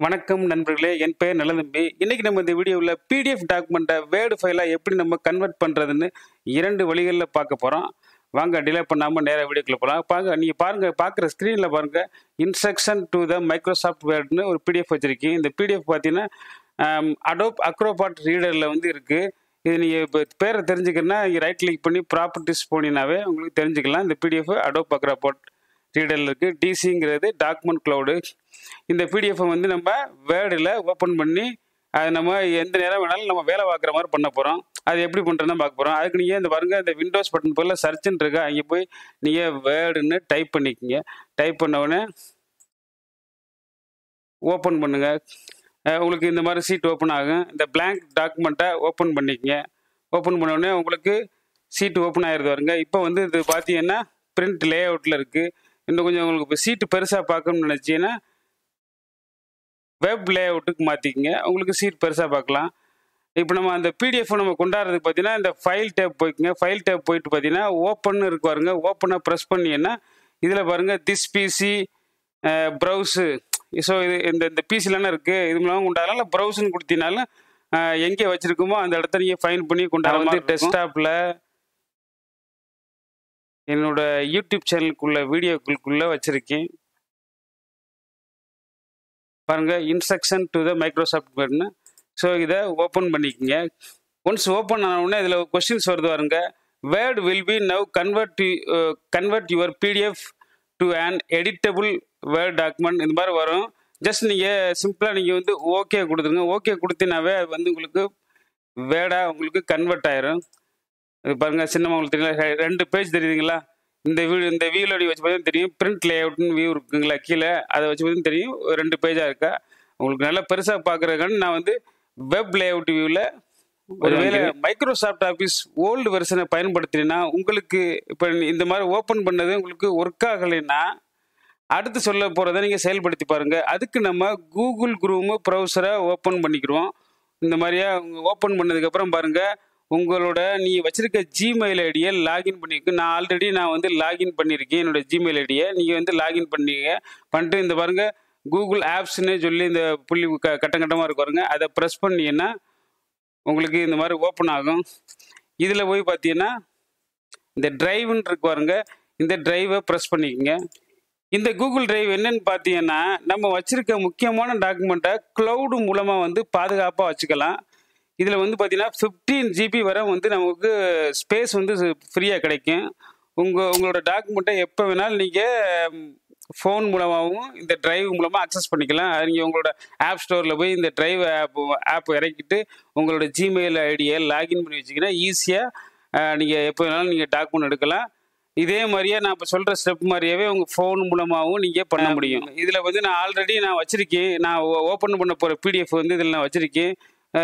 வணக்கம் நண்பர்களே, என் பெயர் நலதம்பி. இன்னைக்கு நம்ம இந்த வீடியோவில் பிடிஎஃப் டாக்குமெண்ட்டை வேர்டு ஃபைலாக எப்படி நம்ம கன்வெர்ட் பண்ணுறதுன்னு 2 வழிகளில் பார்க்க போகிறோம். வாங்க டிலே பண்ணாமல் நேராக வீடியோக்குள்ள போகலாம். நீங்கள் பாருங்கள், பார்க்குற ஸ்க்ரீனில் பாருங்கள், இன்ஸ்ட்ரக்ஷன் டு த மைக்ரோசாஃப்ட் வேர்டுன்னு ஒரு பிடிஎஃப் வச்சுருக்கேன். இந்த பிடிஎஃப் பார்த்தீங்கன்னா அடோப் அக்ரோபாட் ரீடரில் வந்து இருக்குது. இது நீங்கள் இப்போ பேரை தெரிஞ்சுக்கணுன்னா ரைட் கிளிக் பண்ணி ப்ராப்பர்ட்டிஸ் போனீங்கன்னாவே உங்களுக்கு தெரிஞ்சுக்கலாம். இந்த பிடிஎஃப் அடோப் அக்ரோபாட் ரீடரில் இருக்குது. டிசிங்கிறது டாக்குமெண்ட் க்ளவுடு. இந்த பிடிஎஃப்பை வந்து நம்ம வேர்டில் ஓப்பன் பண்ணி அது நம்ம எந்த நேரம் வேணாலும் நம்ம வேலை பார்க்குற மாதிரி பண்ண போகிறோம். அது எப்படி பண்ணுறதுன்னு பார்க்க போகிறோம். அதுக்கு நீங்கள் இந்த பாருங்கள், இந்த விண்டோஸ் பட்டன் போல் சர்ச்சுன்னு இருக்கா, அங்கே போய் நீங்கள் வேர்டுன்னு டைப் பண்ணிக்கோங்க. டைப் பண்ண உடனே ஓப்பன் பண்ணுங்கள். உங்களுக்கு இந்த மாதிரி சீட் ஓப்பன் ஆகும். இந்த blank டாக்குமெண்ட்டை ஓப்பன் பண்ணிக்கங்க. ஓப்பன் பண்ண உடனே உங்களுக்கு சீட்டு ஓப்பன் ஆகிடுது வருங்க. இப்போ வந்து இது பார்த்தீங்கன்னா பிரிண்ட் லே அவுட்டில் இருக்குது. இன்னும் கொஞ்சம் உங்களுக்கு இப்போ சீட்டு பெருசாக பார்க்கணும்னு நினச்சிங்கன்னா வெப் லே அவுட்டுக்கு மாற்றிக்கங்க. உங்களுக்கு சீட் பெருசாக பார்க்கலாம். இப்போ நம்ம அந்த பிடிஎஃப் நம்ம கொண்டாடுறதுக்கு பார்த்தீங்கன்னா இந்த ஃபைல் டேப் போய்க்குங்க. ஃபைல் டேப் போயிட்டு பார்த்தீங்கன்னா ஓப்பன் இருக்கு பாருங்க. ஓப்பனை ப்ரெஸ் பண்ணிங்கன்னா இதில் பாருங்கள் திஸ் பிசி ப்ரௌஸு. ஸோ இது இந்த பிசிலன்னா இருக்குது. இது மூலமாக கொண்டாடலாம். இல்லை ப்ரௌஸ்ன்னு கொடுத்தீங்கனாலும் எங்கே வச்சுருக்கோமோ அந்த இடத்த நீங்கள் ஃபைன் பண்ணி கொண்டாட மாதிரி டெஸ்க்டாப்பில் என்னோட யூடியூப் சேனலுக்குள்ள வீடியோக்குள்ளே வச்சுருக்கேன். பாருங்கள், இன்ஸ்ட்ரக்ஷன் டு த மைக்ரோசாஃப்ட் வேர்டுன்னு. ஸோ இதை ஓப்பன் பண்ணிக்கோங்க. ஒன்ஸ் ஓப்பன் ஆன உடனே இதில் கொஸ்டின்ஸ் வருது பாருங்க. Word will be now convert your PDF to an editable word document. இந்த மாதிரி வரும். ஜஸ்ட் நீங்கள் சிம்பிளாக நீங்கள் வந்து ஓகே கொடுத்துருங்க. ஓகே கொடுத்தீங்கன்னாவே அது வந்து உங்களுக்கு வேர்டாக உங்களுக்கு கன்வெர்ட் ஆயிரும். இது பாருங்கள், சின்னமாக உங்களுக்கு தெரியல, 2 பேஜ் தெரியுதுங்களா? இந்த வியூவில் வச்சு பார்த்தீங்கன்னா தெரியும். பிரிண்ட் லே அவுட்னு வியூ இருக்குங்களா கீழே, அதை வச்சு பார்த்தீங்கன்னா தெரியும் 2 பேஜாக இருக்கா. உங்களுக்கு நல்லா பெருசாக பார்க்குறதுக்கான நான் வந்து வெப் லே அவுட் வியூவில் ஒருவேளை மைக்ரோசாஃப்ட் ஆஃபீஸ் ஓல்டு வெர்ஷனை பயன்படுத்தினா உங்களுக்கு இப்போ இந்த மாதிரி ஓப்பன் பண்ணது உங்களுக்கு ஒர்க் ஆகலைன்னா அடுத்து சொல்ல போகிறத நீங்கள் செயல்படுத்தி பாருங்கள். அதுக்கு நம்ம கூகுள் குரூமு ப்ரௌசரை ஓப்பன் பண்ணிக்கிறோம். இந்த மாதிரியா ஓப்பன் பண்ணதுக்கப்புறம் பாருங்கள், உங்களோட நீங்கள் வச்சுருக்க ஜிமெயில் ஐடியை லாகின் பண்ணியிருக்கு. நான் வந்து லாகின் பண்ணியிருக்கேன். என்னோடய ஜிமெயில் ஐடியை நீங்கள் வந்து லாகின் பண்ணிட்டு இந்த பாருங்கள் கூகுள் ஆப்ஸ்ன்னு சொல்லி இந்த புள்ளி கட்டம் கட்டமாக இருக்கு பாருங்க. அதை ப்ரெஸ் பண்ணிங்கன்னா உங்களுக்கு இந்த மாதிரி ஓப்பன் ஆகும். இதில் போய் பார்த்தீங்கன்னா இந்த ட்ரைவ்ன்னு இருக்கு பாருங்க. இந்த ட்ரைவை ப்ரெஸ் பண்ணிக்கோங்க. இந்த கூகுள் டிரைவ் என்னன்னு பார்த்தீங்கன்னா நம்ம வச்சுருக்க முக்கியமான டாக்குமெண்ட்டை க்ளவுடு மூலமாக வந்து பாதுகாப்பாக வச்சுக்கலாம். இதில் வந்து பார்த்தீங்கன்னா 15 GB வரை வந்து நமக்கு ஸ்பேஸ் வந்து ஃப்ரீயாக கிடைக்கும். உங்களோட டாக்குமெண்ட்டை எப்போ வேணாலும் நீங்கள் ஃபோன் மூலமாகவும் இந்த டிரைவ் மூலமாக அக்சஸ் பண்ணிக்கலாம். நீங்கள் உங்களோட ஆப் ஸ்டோரில் போய் இந்த டிரைவ் ஆப் இறக்கிட்டு உங்களோட ஜிமெயில் ஐடியை லாகின் பண்ணி வச்சிங்கன்னா ஈஸியாக நீங்கள் எப்போ வேணாலும் நீங்கள் டாக்குமெண்ட் எடுக்கலாம். இதே மாதிரியே நான் இப்போ சொல்கிற ஸ்டெப் மாதிரியாவே உங்கள் ஃபோன் மூலமாகவும் நீங்கள் பண்ண முடியும். இதில் வந்து நான் ஆல்ரெடி வச்சுருக்கேன். நான் ஓப்பன் பண்ண போகிற பிடிஎஃப் வந்து இதில் நான் வச்சுருக்கேன்.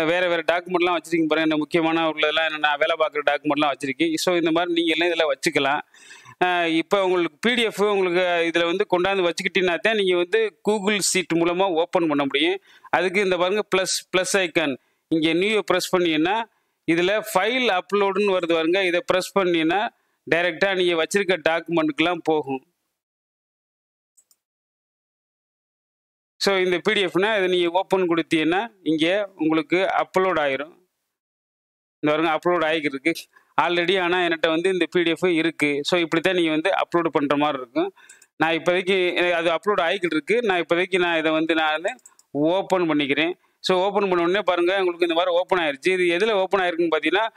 வேறு டாக்குமெண்ட்லாம் வச்சுருக்கீங்க பாருங்கள். இந்த முக்கியமான உள்ளதெல்லாம் நான் வேலை பார்க்குற டாக்குமெண்ட்லாம் வச்சுருக்கேன். ஸோ இந்த மாதிரி நீங்கள் எல்லாம் இதில் வச்சுக்கலாம். இப்போ உங்களுக்கு பிடிஎஃப் உங்களுக்கு இதில் வந்து கொண்டாந்து வச்சுக்கிட்டீங்கன்னா தான் நீங்கள் வந்து கூகுள் சீட் மூலமாக ஓப்பன் பண்ண முடியும். அதுக்கு இந்த பாருங்கள் ப்ளஸ் ஐக்கான் இங்கே நியூ ப்ரெஸ் பண்ணிங்கன்னா இதில் ஃபைல் அப்லோடுன்னு வருது பாருங்க. இதை ப்ரெஸ் பண்ணிங்கன்னா டைரெக்டாக நீங்கள் வச்சுருக்க டாக்குமெண்ட்டுக்கெலாம் போகும். ஸோ இந்த பிடிஎஃப்னா இதை நீங்கள் ஓப்பன் கொடுத்தீங்கன்னா இங்கே உங்களுக்கு அப்லோட் ஆயிரும். இந்த பாருங்க அப்லோட் ஆகிக்கிட்டு இருக்கு ஆல்ரெடி. ஆனால் என்கிட்ட வந்து இந்த பிடிஎஃப் இருக்குது. ஸோ இப்படி தான் நீங்கள் வந்து அப்லோடு பண்ணுற மாதிரி இருக்கும். நான் இப்போதைக்கு அது அப்லோட் ஆகிக்கிட்டு இருக்கு. நான் இப்போதைக்கு இதை வந்து ஓப்பன் பண்ணிக்கிறேன். ஸோ ஓப்பன் பண்ண உடனே பாருங்கள் உங்களுக்கு இந்த மாதிரி ஓப்பன் ஆயிடுச்சு. இது எதில் ஓப்பன் ஆயிருக்குன்னு பார்த்தீங்கன்னா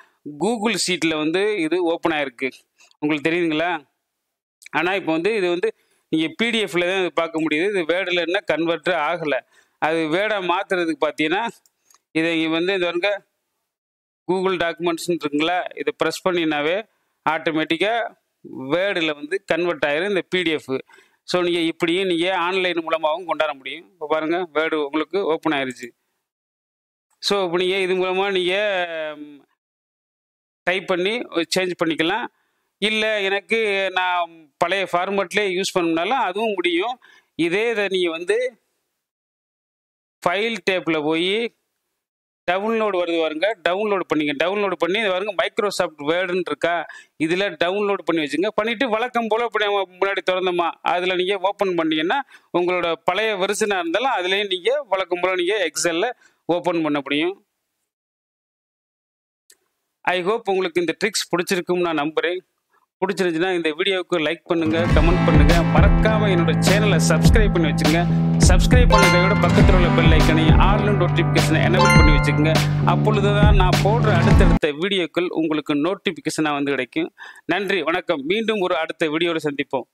கூகுள் சீட்டில் வந்து இது ஓப்பன் ஆயிருக்கு. உங்களுக்கு தெரியுதுங்களா? ஆனால் இப்போ வந்து இது வந்து நீங்கள் பிடிஎஃப்ல தான் இது பார்க்க முடியுது. இது வேர்டில் என்ன கன்வெர்ட்டே ஆகலை. அது வேர்டாக மாற்றுறதுக்கு பார்த்தீங்கன்னா இதை வந்து இது வருங்க கூகுள் டாக்குமெண்ட்ஸ்ன்னு இருக்குங்களா, இதை ப்ரெஸ் பண்ணினாவே ஆட்டோமேட்டிக்காக வேர்டில் வந்து கன்வெர்ட் ஆயிரும் இந்த பிடிஎஃப். ஸோ நீங்கள் இப்படியும் நீங்கள் ஆன்லைன் மூலமாகவும் கொண்டாட முடியும். இப்போ பாருங்கள் வேர்டு உங்களுக்கு ஓப்பன் ஆயிடுச்சு. ஸோ இப்போ நீங்கள் இது மூலமாக நீங்கள் டைப் பண்ணி சேஞ்ச் பண்ணிக்கலாம். இல்லை எனக்கு நான் பழைய ஃபார்மேட்லேயே யூஸ் பண்ணனாலும் அதுவும் முடியும். இதை நீங்கள் வந்து ஃபைல் டேப்பில் போய் டவுன்லோடு வருது பாருங்க, டவுன்லோடு பண்ணிங்க. டவுன்லோடு பண்ணி இது பாருங்க மைக்ரோசாஃப்ட் வேர்டுன்னு இருக்கா, இதில் டவுன்லோடு பண்ணி வச்சுங்க. பண்ணிவிட்டு வழக்கம் போல் இப்படி நம்ம முன்னாடி திறந்தோமா அதில் நீங்கள் ஓப்பன் பண்ணீங்கன்னா உங்களோட பழைய வெர்ஷனாக இருந்தாலும் அதுலேயும் நீங்கள் வழக்கம் போல் நீங்கள் எக்ஸலில் ஓப்பன் பண்ண முடியும். ஐ ஹோப் உங்களுக்கு இந்த ட்ரிக்ஸ் பிடிச்சிருக்குன்னு நான் நம்புகிறேன். பிடிச்சிருந்துச்சுன்னா இந்த வீடியோவுக்கு லைக் பண்ணுங்கள், கமெண்ட் பண்ணுங்கள். மறக்காமல் என்னோட சேனலை சப்ஸ்கிரைப் பண்ணி வச்சுங்க. சப்ஸ்கிரைப் பண்ணுறதை விட பக்கத்தில் உள்ள பெல் ஐக்கனை ஆல் நோட்டிஃபிகேஷனை எனேபிள் பண்ணி வச்சுக்கோங்க. அப்பொழுது தான் நான் போடுற அடுத்தடுத்த வீடியோக்கள் உங்களுக்கு நோட்டிஃபிகேஷனாக வந்து கிடைக்கும். நன்றி, வணக்கம். மீண்டும் ஒரு அடுத்த வீடியோவில் சந்திப்போம்.